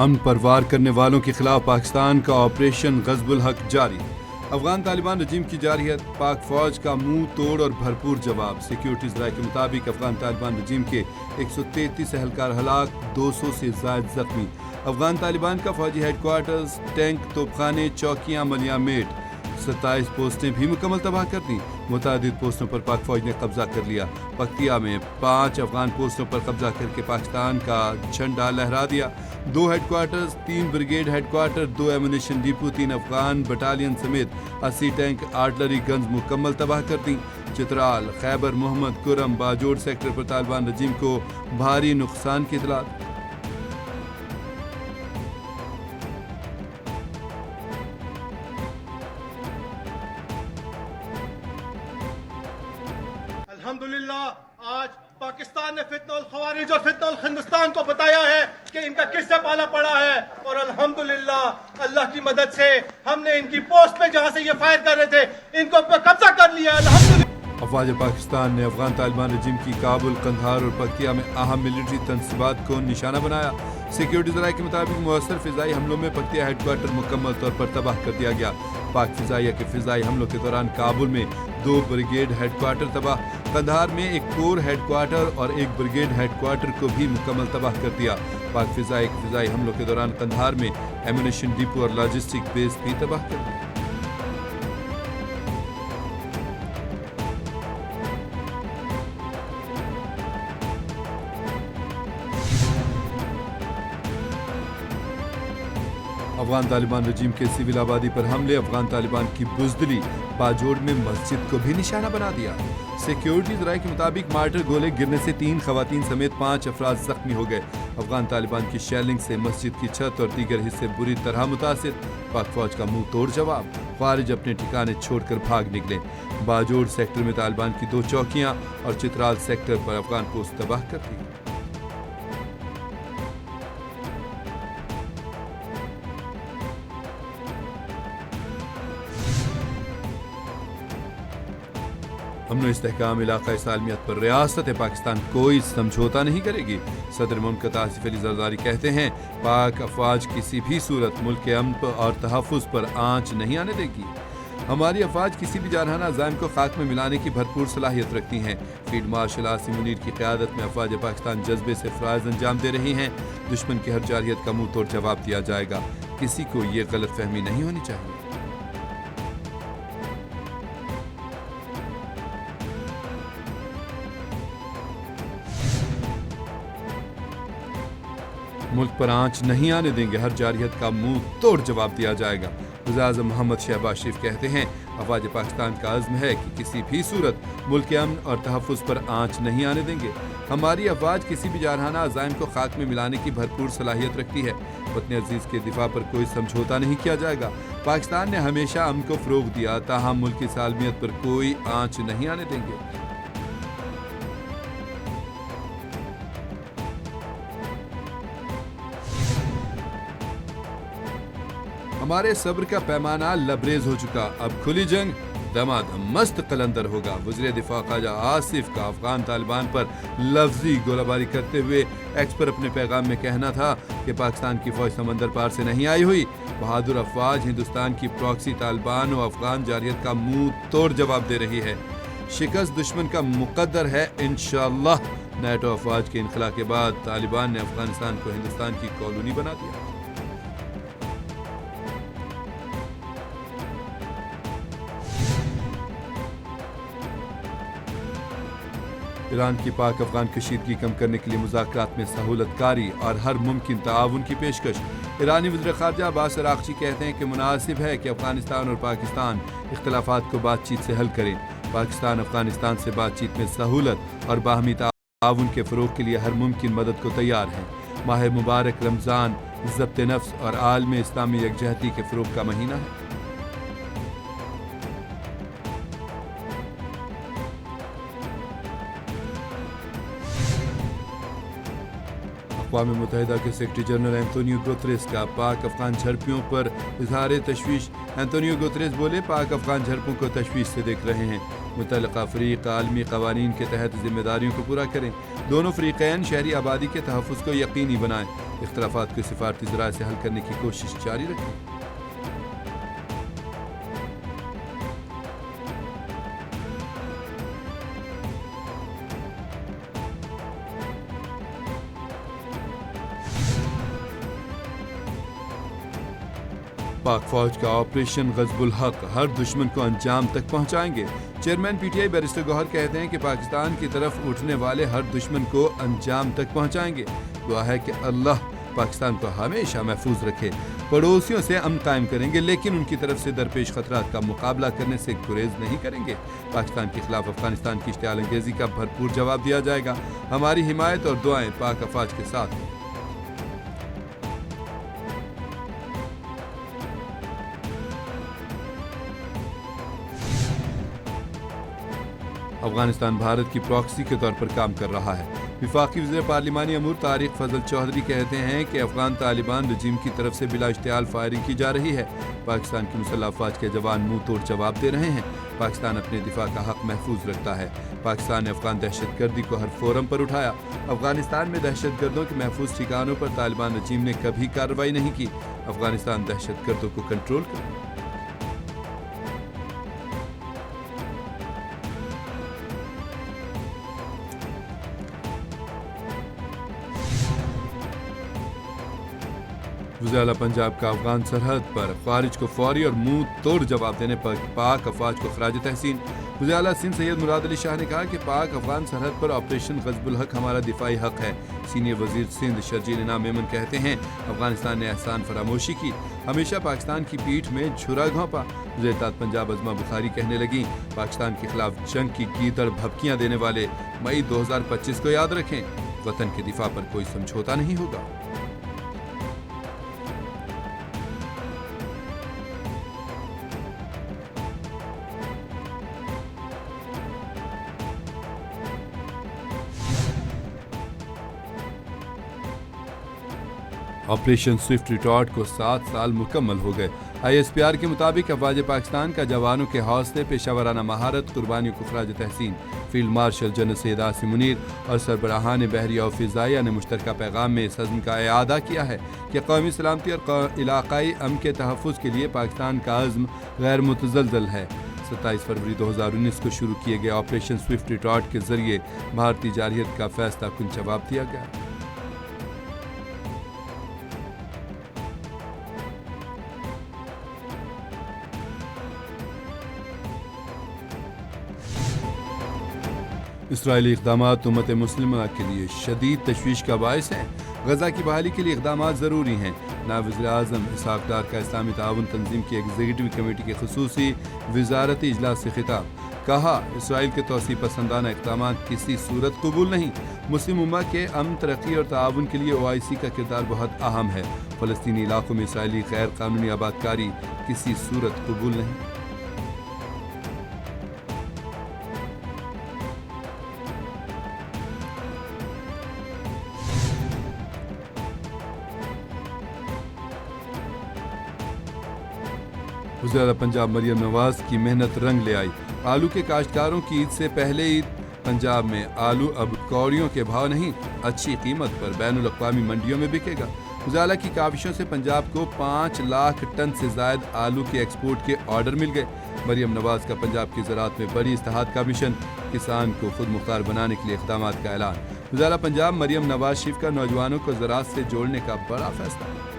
امن پر وار کرنے والوں کے خلاف پاکستان کا آپریشن غزب الحق جاری۔ افغان طالبان رجیم کی جارحیت، پاک فوج کا منہ توڑ اور بھرپور جواب۔ سیکیورٹی ذرائع کے مطابق افغان طالبان رجیم کے 133 اہلکار ہلاک، 200 سے زائد زخمی۔ افغان طالبان کا فوجی ہیڈ کوارٹرز، ٹینک، توپخانے، چوکیاں، ملیاں میٹ، 27 پوسٹیں بھی مکمل تباہ کر دیں۔ متعدد پوسٹوں پر پاک فوج نے قبضہ کر لیا۔ پکتیا میں 5 افغان پوسٹوں پر قبضہ کر کے پاکستان کا جھنڈا لہرا دیا۔ 2 headquarters, 3 brigade headquarters, 2 ammunition depot, 3 Afghan battalion سمیت 80 ٹینک، آرٹلری گنز مکمل تباہ کر دیں۔ چترال، خیبر، محمد کرم، باجوڑ سیکٹر پر طالبان رجیم کو بھاری نقصان کی اطلاعات۔ الحمدللہ آج پاکستان نے فتنہ الخوارج اور فتنہ الہندوستان کو بتایا ہے کہ ان کا کس سے پالا پڑا ہے، اور الحمدللہ اللہ کی مدد سے ہم نے ان کی پوسٹ پہ جہاں سے یہ فائر کر رہے تھے ان کو قبضہ کر لیا۔ الحمدللہ افواج پاکستان نے افغان طالبان رجیم کی کابل، قندھار اور پکتیا میں اہم ملٹری تنصیبات کو نشانہ بنایا۔ سیکیورٹی ذرائع کے مطابق مؤثر فضائی حملوں میں پکتیا ہیڈ کوارٹر مکمل طور پر تباہ کر دیا گیا۔ پاک فضائیہ کے فضائی حملوں کے دوران کابل میں 2 بریگیڈ ہیڈ کوارٹر تباہ، قندھار میں 1 کور ہیڈ کوارٹر اور 1 بریگیڈ ہیڈ کوارٹر کو بھی مکمل تباہ کر دیا۔ پاک فضائیہ کے فضائی حملوں کے دوران قندھار میں ایمونیشن ڈیپو اور لاجسٹک بیس بھی تباہ کر دیا۔ افغان طالبان رجیم کے سول آبادی پر حملے، افغان طالبان کی بزدلی، باجوڑ میں مسجد کو بھی نشانہ بنا دیا۔ سیکیورٹی ذرائع کے مطابق مارٹر گولے گرنے سے 3 خواتین سمیت 5 افراد زخمی ہو گئے۔ افغان طالبان کی شیلنگ سے مسجد کی چھت اور دیگر حصے بری طرح متاثر، پاک فوج کا منہ توڑ جواب، خوارج اپنے ٹھکانے چھوڑ کر بھاگ نکلے۔ باجوڑ سیکٹر میں طالبان کی 2 چوکیاں اور چترال سیکٹر پر افغان پوسٹ تباہ کر دی۔ امن و استحکام علاقہ سالمیت پر ریاست پاکستان کوئی سمجھوتا نہیں کرے گی۔ صدر مملکت آصف علی زرداری کہتے ہیں پاک افواج کسی بھی صورت ملک کے امن اور تحفظ پر آنچ نہیں آنے دے گی۔ ہماری افواج کسی بھی جارحانہ عزائم کو خاک میں ملانے کی بھرپور صلاحیت رکھتی ہیں۔ فیلڈ مارشل عاصم منیر کی قیادت میں افواج پاکستان جذبے سے فرائض انجام دے رہی ہیں۔ دشمن کی ہر جارحیت کا منہ توڑ جواب دیا جائے گا۔ کسی کو یہ غلط فہمی نہیں ہونی چاہیے۔ ملک پر آنچ نہیں آنے دیں گے، ہر جارحیت کا منہ توڑ جواب دیا جائے گا۔ وزیر اعظم محمد شہباز شریف کہتے ہیں افواج پاکستان کا عزم ہے کہ کسی بھی صورت ملک کے امن اور تحفظ پر آنچ نہیں آنے دیں گے۔ ہماری افواج کسی بھی جارحانہ عزائم کو خاک میں ملانے کی بھرپور صلاحیت رکھتی ہے۔ وطن عزیز کے دفاع پر کوئی سمجھوتا نہیں کیا جائے گا۔ پاکستان نے ہمیشہ امن کو فروغ دیا، تاہم ملک کی سالمیت پر کوئی آنچ نہیں آنے دیں گے۔ ہمارے صبر کا پیمانہ لبریز ہو چکا، اب کھلی جنگ دمادم مست قلندر ہوگا۔ وزیر دفاع خواجہ آصف کا افغان طالبان پر لفظی گولہ باری کرتے ہوئے ایکس پر اپنے پیغام میں کہنا تھا کہ پاکستان کی فوج سمندر پار سے نہیں آئی ہوئی، بہادر افواج ہندوستان کی پراکسی طالبان و افغان جارحیت کا منہ توڑ جواب دے رہی ہے۔ شکست دشمن کا مقدر ہے انشاءاللہ۔ نیٹو افواج کے انخلا کے بعد طالبان نے افغانستان کو ہندوستان کی کالونی بنا دیا۔ ایران کی پاک افغان کشیدگی کم کرنے کے لیے مذاکرات میں سہولت کاری اور ہر ممکن تعاون کی پیشکش۔ ایرانی وزیر خارجہ عباس عراقچی کہتے ہیں کہ مناسب ہے کہ افغانستان اور پاکستان اختلافات کو بات چیت سے حل کریں۔ پاکستان افغانستان سے بات چیت میں سہولت اور باہمی تعاون کے فروغ کے لیے ہر ممکن مدد کو تیار ہے۔ ماہ مبارک رمضان ضبط نفس اور عالم اسلامی یکجہتی کے فروغ کا مہینہ ہے۔ اقوام متحدہ کے سیکرٹری جنرل اینتونیو گوتریس کا پاک افغان جھڑپوں پر اظہار تشویش۔ اینتونیو گوتریس بولے پاک افغان جھڑپوں کو تشویش سے دیکھ رہے ہیں۔ متعلقہ فریق عالمی قوانین کے تحت ذمہ داریوں کو پورا کریں۔ دونوں فریقین شہری آبادی کے تحفظ کو یقینی بنائیں۔ اختلافات کو سفارتی ذرائع سے حل کرنے کی کوشش جاری رکھیں۔ پاک فوج کا آپریشن غضب الحق ہر دشمن کو انجام تک پہنچائیں گے۔ Chairman P T I barrister Gohar کہتے ہیں کہ پاکستان کی طرف اٹھنے والے ہر دشمن کو انجام تک پہنچائیں گے۔ دعا ہے کہ اللہ پاکستان کو ہمیشہ محفوظ رکھے۔ پڑوسیوں سے امن قائم کریں گے لیکن ان کی طرف سے درپیش خطرات کا مقابلہ کرنے سے گریز نہیں کریں گے۔ پاکستان کے خلاف افغانستان کی اشتعال انگیزی کا بھرپور جواب دیا جائے گا۔ ہماری حمایت اور دعائیں پاک افواج کے ساتھ ہیں۔ افغانستان بھارت کی پراکسی کے طور پر کام کر رہا ہے۔ وفاقی وزیر پارلیمانی امور طارق فضل چودھری کہتے ہیں کہ افغان طالبان رجیم کی طرف سے بلا اشتعال فائرنگ کی جا رہی ہے۔ پاکستان کی مسلح افواج کے جوان منہ توڑ جواب دے رہے ہیں۔ پاکستان اپنے دفاع کا حق محفوظ رکھتا ہے۔ پاکستان نے افغان دہشت گردی کو ہر فورم پر اٹھایا۔ افغانستان میں دہشت گردوں کے محفوظ ٹھکانوں پر طالبان رجیم نے کبھی کارروائی نہیں کی۔ افغانستان دہشت گردوں کو کنٹرول کر وزیر اعلیٰ پنجاب کا افغان سرحد پر خارج کو فوری اور منہ توڑ جواب دینے پر پاک افواج کو خراج تحسین۔ وزیر اعلیٰ سندھ سید مراد علی شاہ نے کہا کہ پاک افغان سرحد پر آپریشن غضب الحق ہمارا دفاعی حق ہے۔ سینئر وزیر سندھ شرجیل انعام میمن کہتے ہیں افغانستان نے احسان فراموشی کی، ہمیشہ پاکستان کی پیٹھ میں چھرا گھونپا۔ وزیر اطلاعات پنجاب عظمہ بخاری کہنے لگیں پاکستان کے خلاف جنگ کی گیدڑ بھبکیاں دینے والے مئی 2025 کو یاد رکھیں، وطن کے دفاع پر کوئی سمجھوتا نہیں ہوگا۔ آپریشن سوئفٹ ریٹارٹ کو 7 سال مکمل ہو گئے۔ آئی ایس پی آر کے مطابق افواج پاکستان کا جوانوں کے حوصلے، پیشہ ورانہ مہارت، قربانیوں کو خراج تحسین۔ Field marshal general Syed Asim Munir اور سربراہان بحریہ و فضائیہ نے مشترکہ پیغام میں اس عزم کا اعادہ کیا ہے کہ قومی سلامتی اور علاقائی امن کے تحفظ کے لیے پاکستان کا عزم غیر متزلزل ہے۔ 27 فروری 2019 کو شروع کیے گئے آپریشن سوئفٹ ریٹارٹ کے ذریعے بھارتی جارحیت کا فیصلہ کن جواب دیا گیا۔ اسرائیلی اقدامات امت مسلمہ کے لیے شدید تشویش کا باعث ہیں۔ غزہ کی بحالی کے لیے اقدامات ضروری ہیں۔ نائب وزیر اعظم اسحاق ڈار کا اسلامی تعاون تنظیم کی ایگزیکٹو کمیٹی کے خصوصی وزارتی اجلاس سے خطاب۔ کہا اسرائیل کے توسیع پسندانہ اقدامات کسی صورت قبول نہیں۔ مسلم امہ کے امن، ترقی اور تعاون کے لیے OIC کا کردار بہت اہم ہے۔ فلسطینی علاقوں میں اسرائیلی غیر قانونی آباد کاری کسی صورت قبول نہیں۔ وزیر اعلیٰ پنجاب مریم نواز کی محنت رنگ لے آئی۔ آلو کے کاشتکاروں کی عید سے پہلے عید پنجاب میں آلو اب کوڑیوں کے بھاؤ نہیں، اچھی قیمت پر بین الاقوامی منڈیوں میں بکے گا۔ وزیر اعلیٰ کی کاوشوں سے پنجاب کو 5 لاکھ ٹن سے زائد آلو کے ایکسپورٹ کے آرڈر مل گئے۔ مریم نواز کا پنجاب کی زراعت میں بڑی اتحاد کا مشن، کسان کو خود مختار بنانے کے لیے اقدامات کا اعلان۔ وزیر اعلیٰ پنجاب مریم نواز شریف کا نوجوانوں کو زراعت سے جوڑنے کا بڑا فیصلہ۔